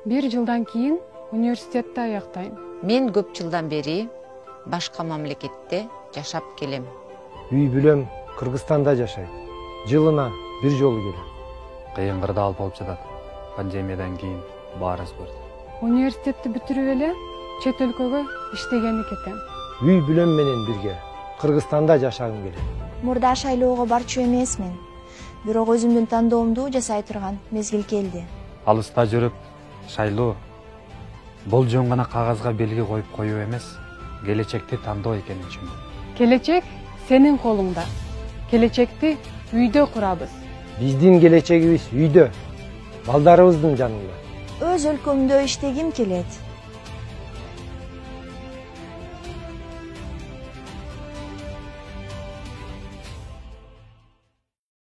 Bir жылдан кийин университетти аяктайм. Мен көп жылдан бери башка мамлекетте жашап келем. Үй бүлөм Кыргызстанда жашайт. Жылына бир жолу келем. Кыйын кырдаал болуп жатат. Пандемиядан кийин баары өзгөрдү. Университетти бүтүрүп эле чет өлкөгө иштегени кетем. Үй бүлөм менен бирге Кыргызстанда жашагым келет. Мурда шайлоого барчу эмесмин. Бирок өзүмдүн тандоомду жасай турган мезгил келди. Алыста жүрүп шайлоо бул жөн гана кагазга белги коюп коюу эмес, келечекти тандоо экенин түшүндүм. Келечек сенин колуңда. Келечекти үйдө курабыз. Биздин келечегибиз үйдө, балдарыбыздын жанында. Өз өлкөмдө иштегим келет.